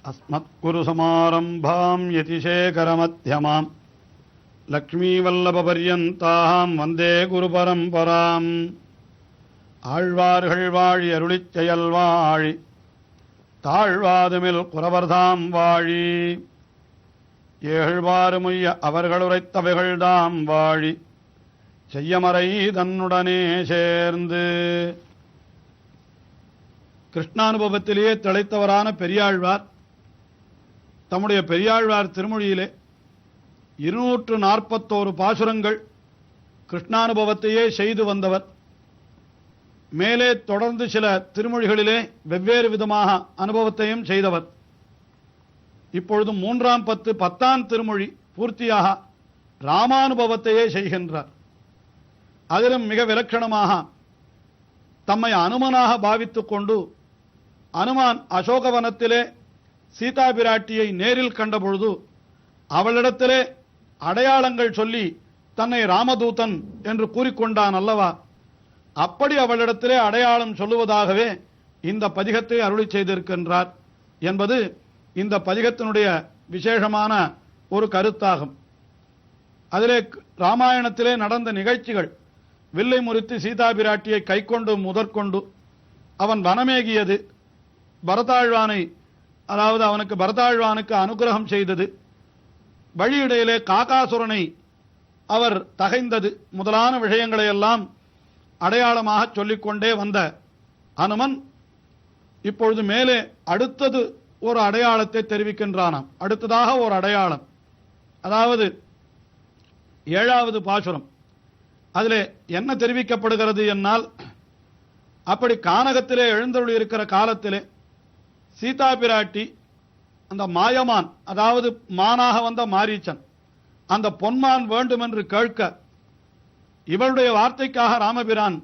அஸ்மத்குருசமாரம்பாம் யதிசேகரமத்யமாம் லக்ஷ்மீவல்லபபர்யந்தாம் வந்தே குருபரம்பராம். ஆழ்வார்கள் வாழி அருளிச் செயல் வாழி தாழ்வாதுமில் குறவர்தாம் வாழி ஏழ்வாறுமுய்ய அவர்கள் உரைத்தவைகள்தாம் வாழி செய்யமறை தன்னுடனே சேர்ந்து. கிருஷ்ணானுபவத்திலேயே திளைத்தவரான பெரியாழ்வார் தம்முடைய பெரியாழ்வார் திருமொழியிலே 241 பாசுரங்கள் கிருஷ்ணானுபவத்தையே செய்து வந்தவர். மேலே தொடர்ந்து சில திருமொழிகளிலே வெவ்வேறு விதமாக அனுபவத்தையும் செய்தவர். இப்பொழுது 3ஆம் 10ஆம் திருமொழி பூர்த்தியாக ராமானுபவத்தையே செய்கின்றார். அதிலும் மிக விலட்சணமாக தம்மை அனுமனாக பாவித்துக் கொண்டு அனுமான் அசோகவனத்திலே சீதா பிராட்டியை நேரில் கண்டபொழுது அவளிடத்திலே அடையாளங்கள் சொல்லி தன்னை ராமதூதன் என்று கூறிக்கொண்டான் அல்லவா? அப்படி அவளிடத்திலே அடையாளம் சொல்லுவதாகவே இந்த பதிகத்தை அருளி செய்திருக்கின்றார் என்பது இந்த பதிகத்தினுடைய விசேஷமான ஒரு கருத்தாகும். அதிலே ராமாயணத்திலே நடந்த நிகழ்ச்சிகள், வில்லை முறித்து சீதா பிராட்டியை கைக்கொண்டு முதற்கொண்டு அவன் வனமேகியது, பரதாழ்வானை அதாவது அவனுக்கு பரதாழ்வானுக்கு அனுகிரகம் செய்தது, வழியிடையிலே காகாசுரனை அவர் தகைந்தது முதலான விஷயங்களை எல்லாம் அடையாளமாக சொல்லிக்கொண்டே வந்த அனுமன் இப்பொழுது மேலே அடுத்தது ஒரு அடையாளத்தை தெரிவிக்கின்றானாம். அடுத்ததாக ஒரு அடையாளம், அதாவது 7வது பாசுரம். அதிலே என்ன தெரிவிக்கப்படுகிறது என்னால், அப்படி கானகத்திலே எழுந்தருளி இருக்கிற காலத்திலே சீதா பிராட்டி அந்த மாயமான், அதாவது மானாக வந்த மாரீச்சன், அந்த பொன்மான் வேண்டும் என்று கேட்க இவளுடைய வார்த்தைக்காக ராமபிரான்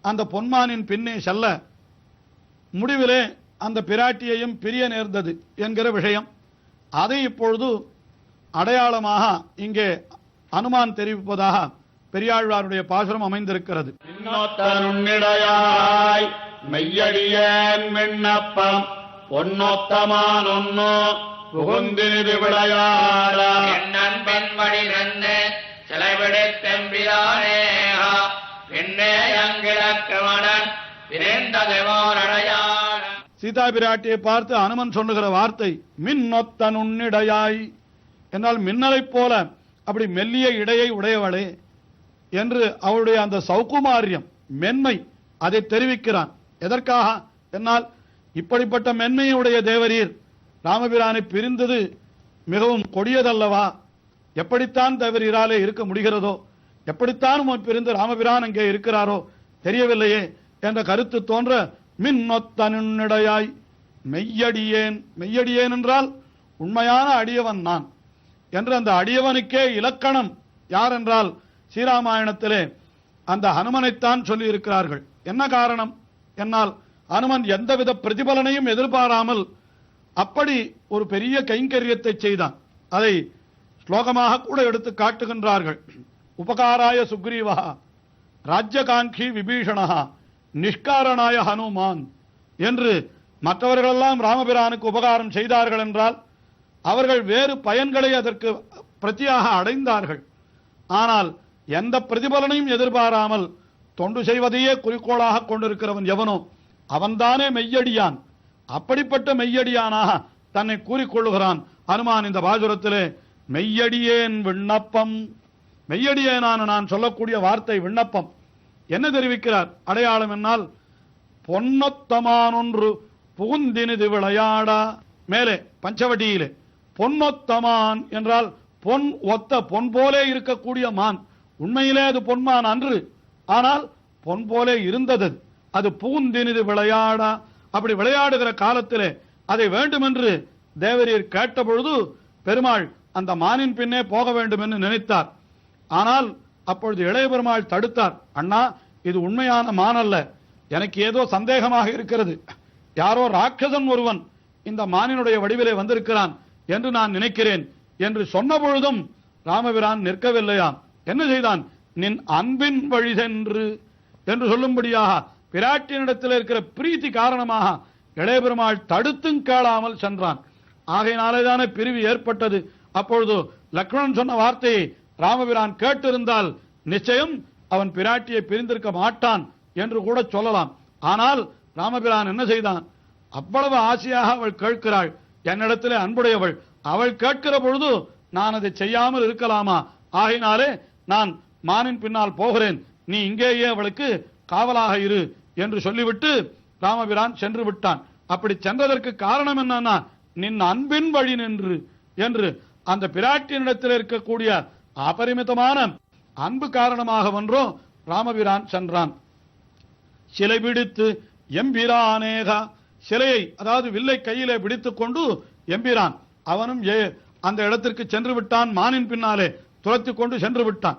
அந்த பொன்மானின் பின்னே செல்ல முடிவிலே அந்த பிராட்டியையும் பிரிய நேர்ந்தது என்கிற விஷயம், அதை இப்பொழுது அடையாளமாக இங்கே அனுமான் தெரிவிப்பதாக பெரியாழ்வாருடைய பாசுரம் அமைந்திருக்கிறது. மெய்யடியேன் விண்ணப்பம் பொன்னொத்தமான் ஒன்னோ புகுந்திரு விளையாட நண்பன் வழி நன்னே சிலைவிடத்தெம்பிரானேகா என்னே அங்கிழக்கவனன் விரைந்ததைவோரடையாட. சீதா பிராட்டியை பார்த்து அனுமன் சொல்லுகிற வார்த்தை மின்னொத்த நுண்ணிடையாய் என்றால் மின்னலைப் போல அப்படி மெல்லிய இடையை உடையவளே என்று அவளுடைய அந்த சௌகுமாரியம் மென்மை அதை தெரிவிக்கிறான். எதற்காக என்னால் இப்படிப்பட்ட மென்மையுடைய தேவரீர் ராமபிரானை பிரிந்தது மிகவும் கொடியதல்லவா? எப்படித்தான் தேவரீராலே இருக்க முடிகிறதோ, எப்படித்தான் பிரிந்து ராமபிரான் அங்கே இருக்கிறாரோ தெரியவில்லையே என்ற கருத்து தோன்ற மின்னொத்த நுண்ணிடையாய் மெய்யடியேன். மெய்யடியேன் என்றால் உண்மையான அடியவன் நான் என்று அந்த அடியவனுக்கே இலக்கணம் யார் என்றால் ஸ்ரீராமாயணத்திலே அந்த ஹனுமனைத்தான் சொல்லி இருக்கிறார்கள். என்ன காரணம் என்னால், ஹனுமன் எந்தவித பிரதிபலனையும் எதிர்பாராமல் அப்படி ஒரு பெரிய கைங்கரியத்தை செய்தான். அதை ஸ்லோகமாக கூட எடுத்து காட்டுகின்றார்கள். உபகாராய சுக்ரீவா ராஜ்யகாங்கி விபீஷணா நிஷ்காரணாய ஹனுமான் என்று மற்றவர்களெல்லாம் ராமபிரானுக்கு உபகாரம் செய்தார்கள் என்றால் அவர்கள் வேறு பயன்களை அதற்கு பிரத்தியாக அடைந்தார்கள். ஆனால் எந்த பிரதிபலனையும் எதிர்பாராமல் தொண்டு செய்வதையே குறிக்கோளாக கொண்டிருக்கிறவன் எவனோ அவன்தானே மெய்யடியான். அப்படிப்பட்ட மெய்யடியானாக தன்னை கூறிக்கொள்ளுகிறான் அனுமான் இந்த பாசுரத்திலே. மெய்யடியேன் விண்ணப்பம், மெய்யடியேனான நான் சொல்லக்கூடிய வார்த்தை விண்ணப்பம். என்ன தெரிவிக்கிறார் அடையாளம் என்னால், பொன்னொத்தமானொன்று புகுந்தினிது விளையாடா. மேலே பஞ்சவட்டியிலே பொன்னொத்தமான் என்றால் பொன் ஒத்த பொன் போலே இருக்கக்கூடிய மான். உண்மையிலே அது பொன்மான் அன்று, ஆனால் பொன் போலே இருந்தது. அது புகுந்தினிது விளையாடா. அப்படி விளையாடுகிற காலத்திலே அதை வேண்டுமென்று தேவரீர் கேட்டபொழுது பெருமாள் அந்த மானின் பின்னே போக வேண்டும் என்று நினைத்தார். ஆனால் அப்பொழுது இளைய பெருமாள் தடுத்தார். அண்ணா, இது உண்மையான மான் அல்ல, எனக்கு ஏதோ சந்தேகமாக இருக்கிறது. யாரோ ராட்சசன் ஒருவன் இந்த மானினுடைய வடிவிலே வந்திருக்கிறான் என்று நான் நினைக்கிறேன் என்று சொன்ன பொழுதும் ராமபிரான் நிற்கவில்லையாம். என்ன செய்தான்? நின் அன்பின் வழி சென்று என்று சொல்லும்படியாக பிராட்டியினிடத்தில் இருக்கிற பிரீத்தி காரணமாக இளைய பெருமாள் தடுத்தும் கேளாமல் சென்றான். ஆகையினாலேதானே பிரிவு ஏற்பட்டது. அப்பொழுது லக்ஷ்மணன் சொன்ன வார்த்தையை ராமபிரான் கேட்டிருந்தால் நிச்சயம் அவன் பிராட்டியை பிரிந்திருக்க மாட்டான் என்று கூட சொல்லலாம். ஆனால் ராமபிரான் என்ன செய்தான்? அவ்வளவு ஆசையாக அவள் கேட்கிறாள், என்னிடத்திலே அன்புடையவள், அவள் கேட்கிற பொழுது நான் அதை செய்யாமல் இருக்கலாமா? ஆகையினாலே நான் மானின் பின்னால் போகிறேன், நீ இங்கேயே அவளுக்கு காவலாக இரு என்று சொல்லிவிட்டு ராமபிரான் சென்று விட்டான். அப்படி சென்றதற்கு காரணம் என்னன்னா, நின் அன்பின் வழி நின்று என்று அந்த பிராட்டியினிடத்தில் இருக்கக்கூடிய அபரிமிதமான அன்பு காரணமாக ஒன்றோ ராமபிரான் சென்றான். சிலை பிடித்து எம்பிரானேகா, சிலையை அதாவது வில்லை கையிலே பிடித்துக் கொண்டு எம்பிரான் அவனும் அந்த இடத்திற்கு சென்று விட்டான். மானின் பின்னாலே துரத்தி கொண்டு சென்று விட்டான்.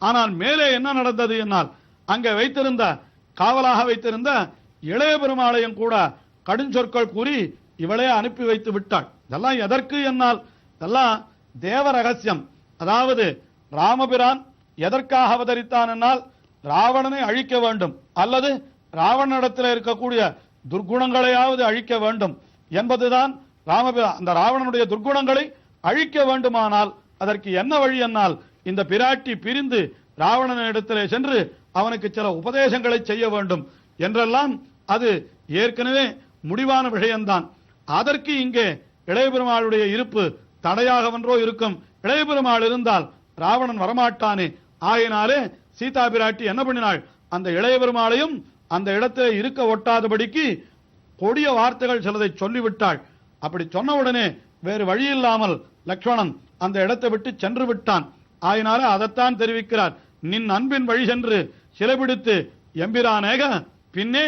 ஆனால் மேலே என்ன நடந்தது என்னால், அங்கே வைத்திருந்த காவலாக வைத்திருந்த இளைய பெருமாளையும் கூட கடுஞ்சொற்கள் கூறி இவளே அனுப்பி வைத்து விட்டாள். இதெல்லாம் எதற்கு என்னால், இதெல்லாம் தேவ ரகசியம். அதாவது ராமபிரான் எதற்காக அவதரித்தான் என்னால், ராவணனை அழிக்க வேண்டும் அல்லது ராவணனிடத்தில் இருக்கக்கூடிய துர்குணங்களையாவது அழிக்க வேண்டும் என்பதுதான் ராமபிரான். அந்த ராவணனுடைய துர்குணங்களை அழிக்க வேண்டுமானால் அதற்கு என்ன வழி என்னால், இந்த பிராட்டி பிரிந்து ராவணனிடத்திலே சென்று அவனுக்கு சில உபதேசங்களை செய்ய வேண்டும் என்றெல்லாம் அது ஏற்கனவே முடிவான விஷயம்தான். அதற்கு இங்கே இளைய பெருமாளுடைய இருப்பு தடையாக ஒன்றோ இருக்கும். இளைய பெருமாள் இருந்தால் ராவணன் வரமாட்டானே. ஆயினாலே சீதா பிராட்டி என்ன பண்ணினாள், அந்த இளைய பெருமாளையும் அந்த இடத்திலே இருக்க ஒட்டாதபடிக்கு கொடிய வார்த்தைகள் சிலதை சொல்லிவிட்டாள். அப்படி சொன்னவுடனே வேறு வழி இல்லாமல் லக்ஷ்மணன் அந்த இடத்தை விட்டு சென்று விட்டான். ஆயினால அதைத்தான் தெரிவிக்கிறார், நின் அன்பின் வழி சென்று சிலை பிடித்து எம்பிரானேக பின்னே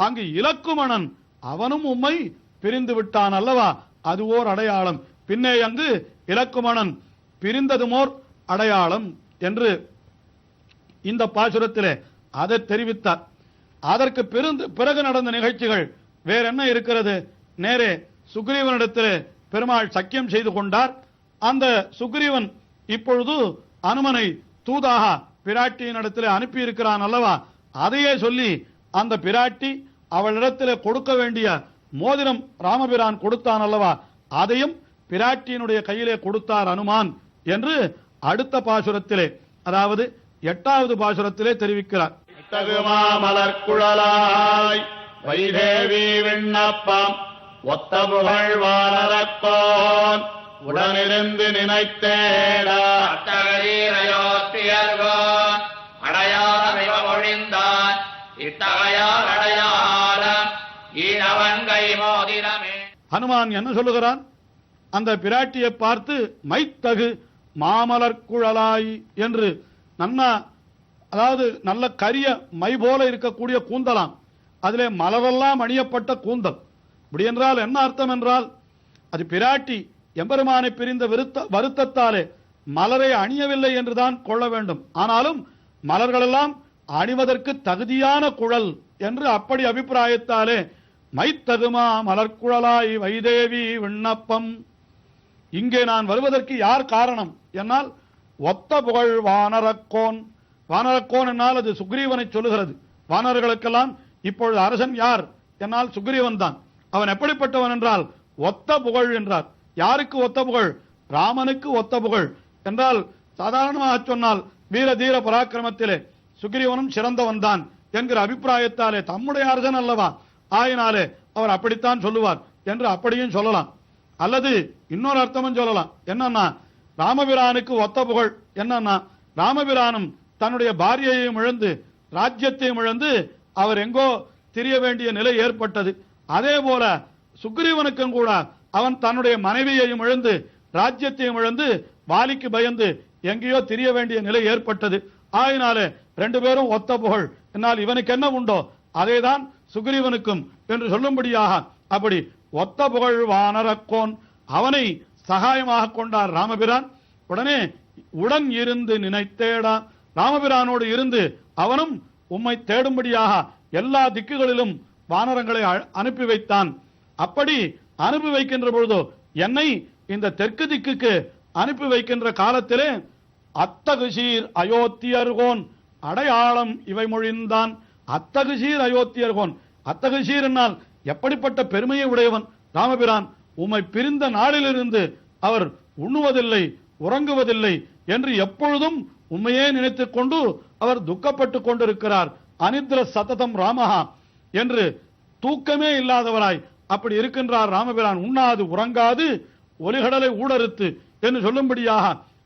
அங்கு இலக்குமணன் அவனும் உம்மை பிரிந்து விட்டான் அல்லவா, அது ஓர் அடையாளம். பின்னே அங்கு இலக்குமணன் பிரிந்ததுமோர் அடையாளம் என்று இந்த பாசுரத்திலே அதை தெரிவித்தார். அதற்கு பிறகு நடந்த நிகழ்ச்சிகள் வேற என்ன இருக்கிறது? நேரே சுக்ரீவனிடத்திலே பெருமாள் சக்கியம் செய்து கொண்டார். அந்த சுக்ரீவன் இப்பொழுது அனுமனை தூதாக பிராட்டியினிடத்திலே அனுப்பி இருக்கிறான் அல்லவா, அதையே சொல்லி அந்த பிராட்டி அவளிடத்திலே கொடுக்க வேண்டிய மோதிரம் ராமபிரான் கொடுத்தான் அல்லவா, அதையும் பிராட்டியினுடைய கையிலே கொடுத்தார் அனுமான் என்று அடுத்த பாசுரத்திலே, அதாவது 8வது பாசுரத்திலே தெரிவிக்கிறார். மலர் குழலாய் வைதேவி விண்ணப்பம் ஒத்த புகழ் வானரக்கோன் உடனிருந்து நினைத்தேட அடையாளம் ஒழிந்தான் இத்தகையார் அடையாளம் ஈனவன் கை மோதிரமே. ஹனுமான் என்ன சொல்லுகிறான்? அந்த பிராட்டியை பார்த்து மைத்தகு மாமலர் குழலாய் என்று நன்னா, அதாவது நல்ல கரிய மை போல இருக்கக்கூடிய கூந்தலாம், அதிலே மலரெல்லாம் அணியப்பட்ட கூந்தல். இப்படி என்றால் என்ன அர்த்தம் என்றால், அது பிராட்டி எம்பெருமானை பிரிந்த வருத்தத்தாலே மலரை அணியவில்லை என்றுதான் கொள்ள வேண்டும். ஆனாலும் மலர்களெல்லாம் அணிவதற்கு தகுதியான குழல் என்று அப்படி அபிப்பிராயத்தாலே மைத்தகுமா மலர்குழலாய் வைதேவி விண்ணப்பம். இங்கே நான் வருவதற்கு யார் காரணம் என்னால், ஒத்த புகழ் வானரக்கோன். வானரக்கோன் என்னால் அது சுக்ரீவனை சொல்லுகிறது. வானர்களுக்கெல்லாம் இப்பொழுது அரசன் யார் என்னால் சுக்ரீவன் தான். அவன் எப்படிப்பட்டவன் என்றால் ஒத்த புகழ் என்றார். யாருக்கு ஒத்த புகழ்? ராமனுக்கு ஒத்த புகழ் என்றால் சாதாரணமாக சொன்னால் வீர தீர பராக்கிரமத்திலே சுக்ரீவனும் சிறந்தவன் தான் என்கிற அபிப்பிராயத்தாலே தம்முடைய அரசன் அல்லவா, ஆயினாலே அவர் அப்படித்தான் சொல்லுவார் என்று அப்படியும் சொல்லலாம். அல்லது இன்னொரு அர்த்தமும் சொல்லலாம். என்னன்னா, ராமபிரானுக்கு ஒத்த புகழ் என்னன்னா, ராமபிரானும் தன்னுடைய பாரியையும் இழந்து ராஜ்யத்தையும் இழந்து அவர் எங்கோ திரிய வேண்டிய நிலை ஏற்பட்டது. அதே போல சுக்ரீவனுக்கும் கூட அவன் தன்னுடைய மனைவியையும் இழந்து ராஜ்யத்தையும் இழந்து வாலிக்கு பயந்து எங்கேயோ திரிய வேண்டிய நிலை ஏற்பட்டது. ஆயினாலே 2 பேரும் ஒத்த புகழ். என்னால் இவனுக்கு என்ன உண்டோ அதேதான் சுக்ரீவனுக்கும் என்று சொல்லும்படியாக அப்படி ஒத்த புகழ் வானரக்கோன் அவனை சகாயமாக கொண்டார் ராமபிரான். உடனே உடன் இருந்து நினைத்தேடா, ராமபிரானோடு இருந்து அவனும் உம்மை தேடும்படியாக எல்லா திக்குகளிலும் வானரங்களை அனுப்பி வைத்தான். அப்படி அனுப்பி வைக்கின்ற பொழுதோ என்னை இந்த தெற்கு திக்குக்கு அனுப்பி வைக்கின்ற காலத்திலே அத்தகுசீர் அயோத்தியர்கோன் அடையாளம் இவை மொழிந்தான். அத்தகுசீர் அயோத்தியர்கோன், அத்தகுசீர் என்னால் எப்படிப்பட்ட பெருமையை உடையவன் ராமபிரான். உம்மை பிரிந்த நாளிலிருந்து அவர் உண்ணுவதில்லை உறங்குவதில்லை என்று எப்பொழுதும் உண்மையே நினைத்துக் கொண்டு அவர் துக்கப்பட்டு கொண்டிருக்கிறார். அனித்ர சததம் ராமஹா என்று தூக்கமே இல்லாதவராய் அப்படி இருக்கின்றார் ராமபிரான். உண்ணாது உறங்காது ஒலிகடலை ஊடறுத்து என்று சொல்லும்படியாக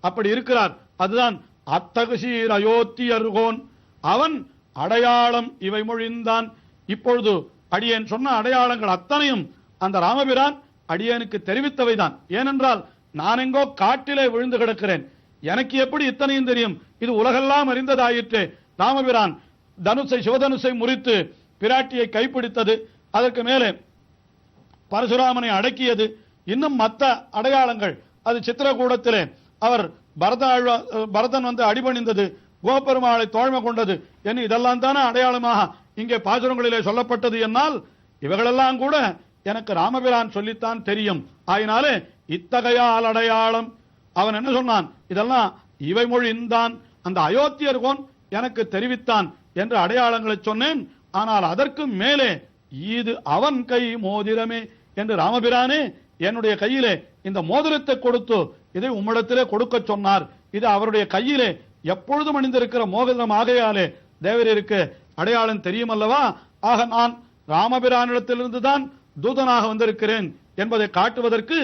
அப்படி இருக்கிறார். அதுதான் அத்தகுசீர் அயோத்தியர்கோன் அவன் அடையாளம் இவை மொழிந்தான். இப்பொழுது அடியேன் சொன்ன அடையாளங்கள் அத்தனையும் அந்த ராமபிரான் அடியேனுக்கு தெரிவித்தவைதான். ஏனென்றால் நான் எங்கோ காட்டிலே விழுந்து கிடக்கிறேன், எனக்கு எப்படி இத்தனையும் தெரியும்? இது உலகெல்லாம் அறிந்ததாயிற்றே. ராமபிரான் சிவதனுசை முறித்து பிராட்டியை கைப்பிடித்தது, அதற்கு மேலே பரசுராமனை அடக்கியது, இன்னும் மற்ற அடையாளங்கள், அது சித்திரகூடத்திலே அவர் பரதன் வந்து அடிபணிந்தது, கோபெருமாளை தோழ்மை கொண்டது என்று இதெல்லாம் தானே அடையாளமாக இங்கே பாசுரங்களிலே சொல்லப்பட்டது. என்னால் இவைகளெல்லாம் கூட எனக்கு ராமபிரான் சொல்லித்தான் தெரியும். ஆயினாலே இத்தகையால் அடையாளம் அவன் என்ன சொன்னான்? இதெல்லாம் இவை மொழிந்தான், அந்த அயோத்தியர்கோன் எனக்கு தெரிவித்தான் என்று அடையாளங்களை சொன்னேன். ஆனால் அதற்கு மேலே இது அவன் கை மோதிரமே என்று ராமபிரானே என்னுடைய கையிலே இந்த மோதிரத்தை கொடுத்து இதை உம்மிடத்திலே கொடுக்க சொன்னார். இது அவருடைய கையிலே எப்பொழுதும் அணிந்திருக்கிற மோதிரம் ஆகையாலே தேவரீருக்கு அடையாளம் தெரியும் அல்லவா? ஆக நான் ராமபிரானிடத்திலிருந்து தான் தூதனாக வந்திருக்கிறேன் என்பதை காட்டுவதற்கு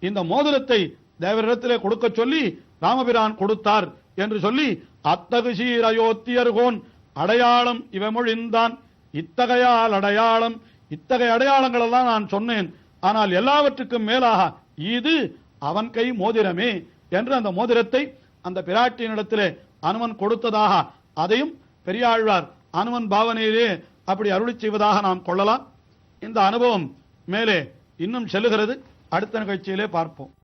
இந்த மோதிரத்தை தேவரிடத்திலே கொடுக்க சொல்லி ராமபிரான் கொடுத்தார் என்று சொல்லி அத்தகுசீர் அயோத்தியர்கோன் அடையாளம் இவமொழிந்தான். இத்தகையால் அடையாளம், இத்தகைய அடையாளங்கள் எல்லாம் நான் சொன்னேன். ஆனால் எல்லாவற்றுக்கும் மேலாக இது அவன் கை மோதிரமே என்று அந்த மோதிரத்தை அந்த பிராட்டியினிடத்திலே அனுமன் கொடுத்ததாக அதையும் பெரியாழ்வார் அனுமன் பாவனையிலே அப்படி அருளி செய்வதாக நாம் கொள்ளலாம். இந்த அனுபவம் மேலே இன்னும் செல்லுகிறது. அடுத்த நிகழ்ச்சியிலே பார்ப்போம்.